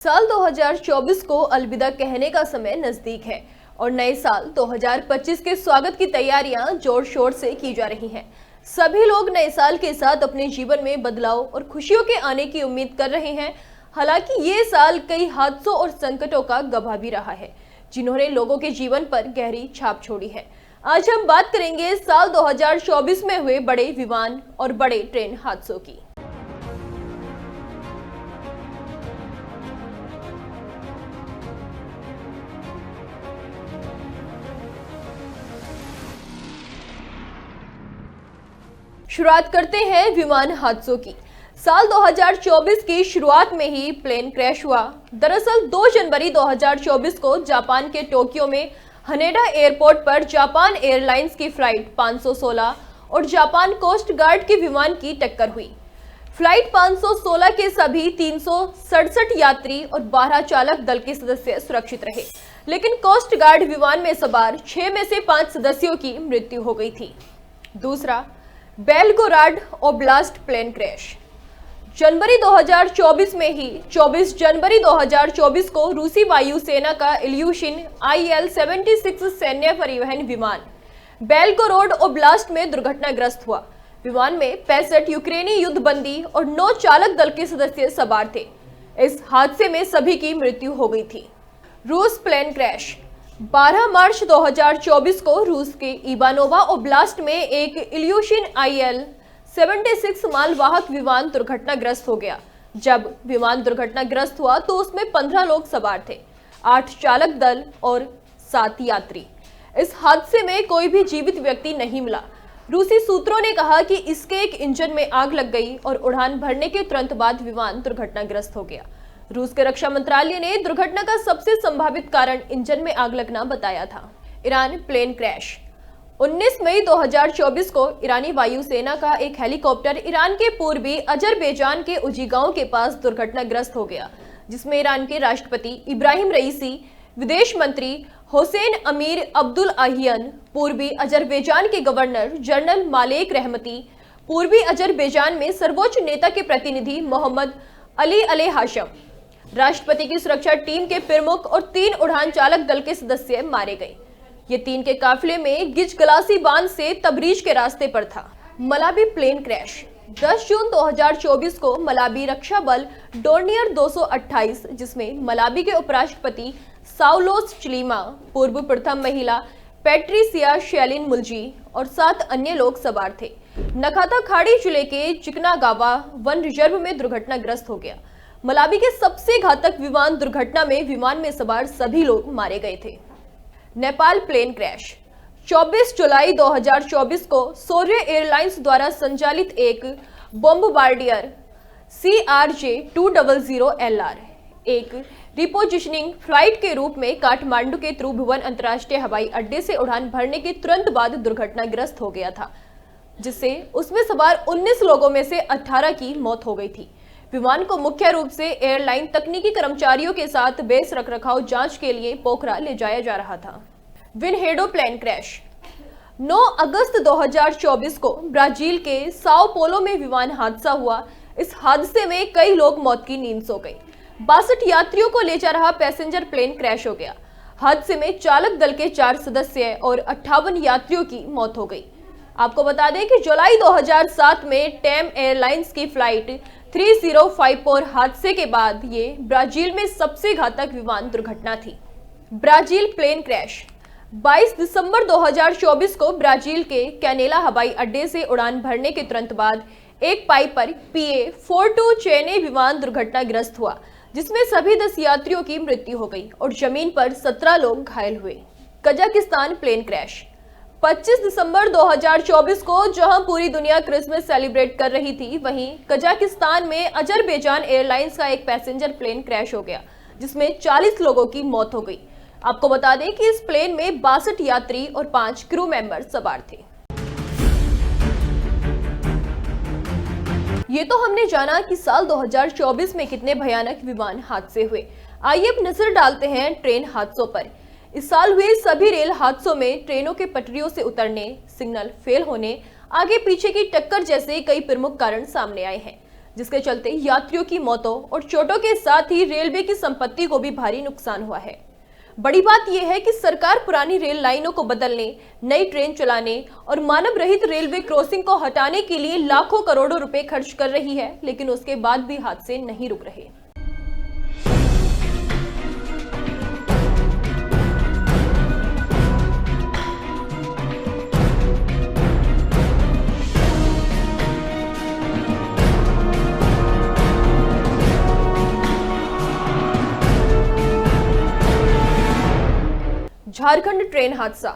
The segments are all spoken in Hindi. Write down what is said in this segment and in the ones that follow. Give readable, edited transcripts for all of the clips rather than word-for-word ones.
साल 2024 को अलविदा कहने का समय नजदीक है और नए साल 2025 के स्वागत की तैयारियां जोर शोर से की जा रही हैं। सभी लोग नए साल के साथ अपने जीवन में बदलाव और खुशियों के आने की उम्मीद कर रहे हैं। हालांकि ये साल कई हादसों और संकटों का गवाह भी रहा है, जिन्होंने लोगों के जीवन पर गहरी छाप छोड़ी है। आज हम बात करेंगे साल 2024 में हुए बड़े विमान और बड़े ट्रेन हादसों की। शुरुआत करते हैं विमान हादसों की। साल 2024 की शुरुआत में ही प्लेन क्रैश हुआ। दरअसल 2 जनवरी 2024 को जापान के टोक्यो में हनेडा एयरपोर्ट पर जापान एयरलाइंस की फ्लाइट 516 और जापान कोस्ट गार्ड के विमान की टक्कर हुई। फ्लाइट 516 के सभी 367 यात्री और 12 चालक दल के सदस्य सुरक्षित रहे, लेकिन कोस्ट गार्ड विमान में सवार 6 में से 5 सदस्यों की मृत्यु हो गई थी। दूसरा, बेलगोराड ओब्लास्ट प्लेन क्रैश। जनवरी 2024 में ही 24 जनवरी 2024 को रूसी वायुसेना का इल्यूशिन IL-76 सैन्य परिवहन विमान बेलगोरोड ओब्लास्ट में दुर्घटनाग्रस्त हुआ। विमान में 65 यूक्रेनी युद्धबंदी और 9 चालक दल के सदस्य सवार थे। इस हादसे में सभी की मृत्यु हो गई थी। रूस प्लेन क्रैश। 12 मार्च 2024 को रूस के इवानोवा ओब्लास्ट में एक इल्यूशिन IL-76 मालवाहक विमान दुर्घटनाग्रस्त हो गया। जब विमान दुर्घटनाग्रस्त हुआ तो उसमें 15 लोग सवार थे, 8 चालक दल और 7 यात्री। इस हादसे में कोई भी जीवित व्यक्ति नहीं मिला। रूसी सूत्रों ने कहा कि इसके एक इंजन में आग लग गई और उड़ान भरने के तुरंत बाद विमान दुर्घटनाग्रस्त हो गया। रूस के रक्षा मंत्रालय ने दुर्घटना का सबसे संभावित कारण इंजन में आग लगना बताया था। Iran plane crash. 19 मई 2024 को ईरानी वायुसेना का एक हेलीकॉप्टर ईरान के पूर्वी अजरबैजान के उजी गांव के पास दुर्घटनाग्रस्त हो गया, जिसमें ईरान के राष्ट्रपति इब्राहिम रईसी, विदेश मंत्री हुसैन अमीर अब्दुल्लाहियन, पूर्वी अजरबैजान के गवर्नर जनरल मालेक रहमती, पूर्वी अजरबैजान में सर्वोच्च नेता के प्रतिनिधि मोहम्मद अली अले हाशम, राष्ट्रपति की सुरक्षा टीम के प्रमुख और 3 उड़ान चालक दल के सदस्य मारे गए। ये 3 के काफिले में गिज गलासी बांध से तबरीज के रास्ते पर था। मलाबी प्लेन क्रैश। 10 जून 2024 को मलाबी रक्षा बल डोर्नियर 228, जिसमें मलाबी के उपराष्ट्रपति साउलोस चिलीमा, पूर्व प्रथम महिला पैट्रिसिया शेलिन मुल्जी और 7 अन्य लोग सवार थे। नखाता खाड़ी जिले के चिकनागावा वन रिजर्व में दुर्घटनाग्रस्त हो गया। मलाबी के सबसे घातक विमान दुर्घटना में विमान में सवार सभी लोग मारे गए थे। Nepal plane crash. 24 जुलाई 2024 को सौर्य एयरलाइंस द्वारा संचालित एक बॉम्बार्डियर CRJ-200LR एक रिपोजिशनिंग फ्लाइट के रूप में काठमांडू के त्रिभुवन अंतर्राष्ट्रीय हवाई अड्डे से उड़ान भरने के तुरंत बाद दुर्घटनाग्रस्त हो गया था, जिससे उसमें सवार 19 लोगों में से 18 की मौत हो गई थी। विमान को मुख्य रूप से एयरलाइन तकनीकी कर्मचारियों के साथ बेस रखरखाव जांच के लिए पोखरा ले जाया जा रहा था। Vinhedo plane crash. 9 अगस्त 2024 को ब्राजील के साओ पोलो में विमान हादसा हुआ। इस हादसे में कई लोग मौत की नींद सो गए। 62 यात्रियों को ले जा रहा पैसेंजर प्लेन क्रैश हो गया। हादसे में चालक दल के 4 सदस्य और 58 यात्रियों की मौत हो गई। आपको बता दें कि जुलाई 2007 में टेम एयरलाइंस की फ्लाइट 3054 हादसे के बाद ये ब्राजील में सबसे घातक विमान दुर्घटना थी। Brazil plane crash. 22 दिसंबर 2024 को ब्राजील के कैनेला हवाई अड्डे से उड़ान भरने के तुरंत बाद एक पाइप पर PA-42 चेन्नई विमान दुर्घटनाग्रस्त हुआ, जिसमें सभी 10 यात्रियों की मृत्यु हो गई और जमीन पर 17 लोग घायल हुए। Kazakhstan plane crash. 25 दिसंबर 2024 को जहां पूरी दुनिया क्रिसमस सेलिब्रेट कर रही थी, वहीं कजाकिस्तान में अजरबैजान एयरलाइंस का एक पैसेंजर प्लेन क्रैश हो गया, जिसमें 40 लोगों की मौत हो गई। आपको बता दें कि इस प्लेन में 62 यात्री और 5 क्रू मेंबर सवार थे। ये तो हमने जाना कि साल 2024 में कितने भयानक विमान हादसे हुए। आइए अब नजर डालते हैं ट्रेन हादसों पर। इस साल हुए सभी रेल हादसों में ट्रेनों के पटरियों से उतरने, सिग्नल फेल होने, आगे पीछे की टक्कर जैसे कई प्रमुख कारण सामने आए हैं, जिसके चलते यात्रियों की मौतों और चोटों के साथ ही रेलवे की संपत्ति को भी भारी नुकसान हुआ है। बड़ी बात यह है कि सरकार पुरानी रेल लाइनों को बदलने, नई ट्रेन चलाने और मानव रहित रेलवे क्रॉसिंग को हटाने के लिए लाखों करोड़ों रुपए खर्च कर रही है, लेकिन उसके बाद भी हादसे नहीं रुक रहे। झारखंड ट्रेन हादसा।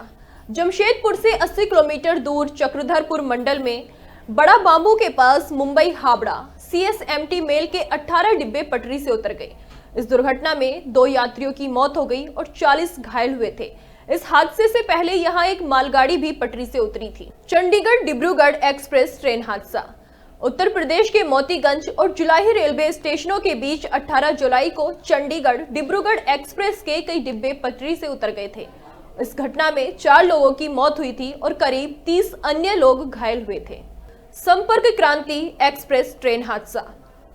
जमशेदपुर से 80 किलोमीटर दूर चक्रधरपुर मंडल में बड़ा बांबू के पास मुंबई हावड़ा CSMT मेल के 18 डिब्बे पटरी से उतर गए। इस दुर्घटना में 2 यात्रियों की मौत हो गई और 40 घायल हुए थे। इस हादसे से पहले यहां एक मालगाड़ी भी पटरी से उतरी थी। चंडीगढ़ डिब्रूगढ़ एक्सप्रेस ट्रेन हादसा। उत्तर प्रदेश के मोतीगंज और जुलाही रेलवे स्टेशनों के बीच 18 जुलाई को चंडीगढ़ डिब्रूगढ़ एक्सप्रेस के कई डिब्बे पटरी से उतर गए थे। इस घटना में 4 लोगों की मौत हुई थी और करीब 30 अन्य लोग घायल हुए थे। संपर्क क्रांति एक्सप्रेस ट्रेन हादसा।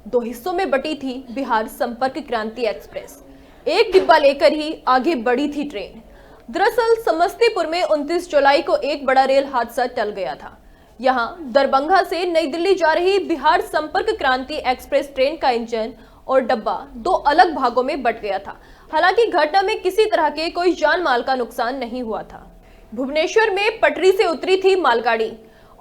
2 हिस्सों में बटी थी बिहार संपर्क क्रांति एक्सप्रेस। एक डिब्बा लेकर ही आगे बढ़ी थी ट्रेन। दरअसल समस्तीपुर में 29 जुलाई को एक बड़ा रेल हादसा टल गया था। यहां दरभंगा से नई दिल्ली जा रही बिहार संपर्क क्रांति एक्सप्रेस ट्रेन का इंजन और डब्बा 2 अलग भागों में बट गया था। हालांकि घटना में किसी तरह के कोई जान माल का नुकसान नहीं हुआ था। भुवनेश्वर में पटरी से उतरी थी मालगाड़ी।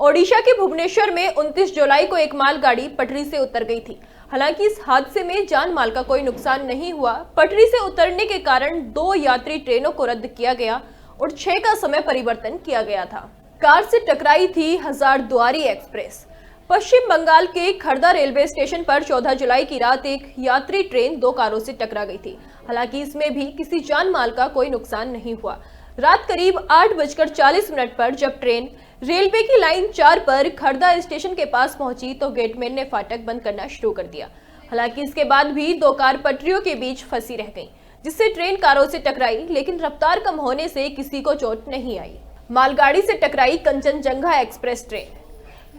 ओडिशा के भुवनेश्वर में 29 जुलाई को एक मालगाड़ी पटरी से उतर गई थी। हालांकि इस हादसे में जान माल का कोई नुकसान नहीं हुआ। पटरी से उतरने के कारण 2 यात्री ट्रेनों को रद्द किया गया और 6 का समय परिवर्तन किया गया था। कार से टकराई थी हजारद्वारी एक्सप्रेस। पश्चिम बंगाल के खरदा रेलवे स्टेशन पर 14 जुलाई की रात एक यात्री ट्रेन 2 कारों से टकरा गई थी। हालांकि इसमें भी किसी जान माल का कोई नुकसान नहीं हुआ। रात करीब 8:40 पर जब ट्रेन रेलवे की लाइन 4 पर खरदा स्टेशन के पास पहुंची तो गेटमैन ने फाटक बंद करना शुरू कर दिया। हालांकि इसके बाद भी 2 कार पटरियों के बीच फंसी रह गई, जिससे ट्रेन कारों से टकराई, लेकिन रफ्तार कम होने से किसी को चोट नहीं आई। मालगाड़ी से टकराई कंचनजंगा एक्सप्रेस ट्रेन।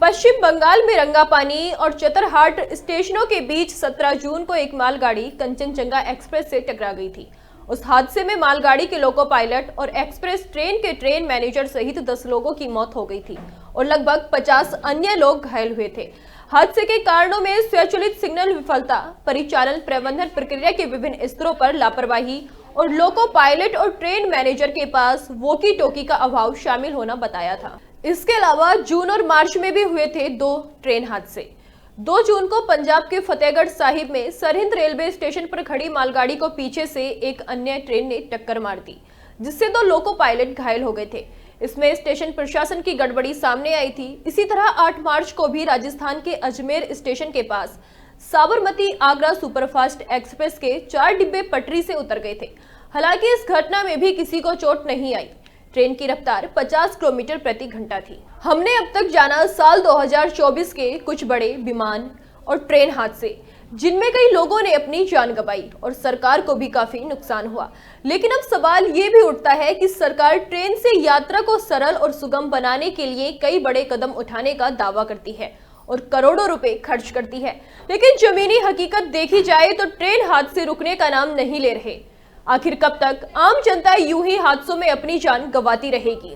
पश्चिम बंगाल में रंगापानी और चतरहाट स्टेशनों के बीच 17 जून को एक मालगाड़ी कंचनजंगा एक्सप्रेस से टकरा गई थी। उस हादसे में मालगाड़ी के लोको पायलट और एक्सप्रेस ट्रेन के ट्रेन मैनेजर सहित 10 लोगों की मौत हो गई थी और लगभग 50 अन्य लोग घायल हुए थे। हादसे के कारणों में स्वचालित सिग्नल विफलता, परिचालन प्रबंधन प्रक्रिया के विभिन्न स्तरों पर लापरवाही और लोको पायलट और ट्रेन मैनेजर के पास वॉकी टॉकी का अभाव शामिल होना बताया था। इसके अलावा जून और मार्च में भी हुए थे 2 ट्रेन हादसे। 2 जून को पंजाब के फतेहगढ़ साहिब में सरहिंद रेलवे स्टेशन पर खड़ी मालगाड़ी को पीछे से एक अन्य ट्रेन ने टक्कर मार दी, जिससे 2 लोको पायलट घायल हो गए थे। इसमें स्टेशन प्रशासन की गड़बड़ी सामने आई थी। इसी तरह 8 मार्च को भी राजस्थान के अजमेर स्टेशन के पास साबरमती आगरा सुपरफास्ट एक्सप्रेस के 4 डिब्बे पटरी से उतर गए थे। हालांकि इस घटना में भी किसी को चोट नहीं आई। ट्रेन की रफ्तार 50 किलोमीटर प्रति घंटा थी। हमने अब तक जाना साल 2024 के कुछ बड़े विमान और ट्रेन हादसे, जिनमें कई लोगों ने अपनी जान गंवाई और सरकार को भी काफी नुकसान हुआ। लेकिन अब सवाल ये भी उठता है कि सरकार ट्रेन से यात्रा को सरल और सुगम बनाने के लिए कई बड़े कदम उठाने का दावा करती है और करोड़ों रुपए खर्च करती है, लेकिन जमीनी हकीकत देखी जाए तो ट्रेन हादसे रुकने का नाम नहीं ले रहे। आखिर कब तक आम जनता यूं ही हादसों में अपनी जान गंवाती रहेगी?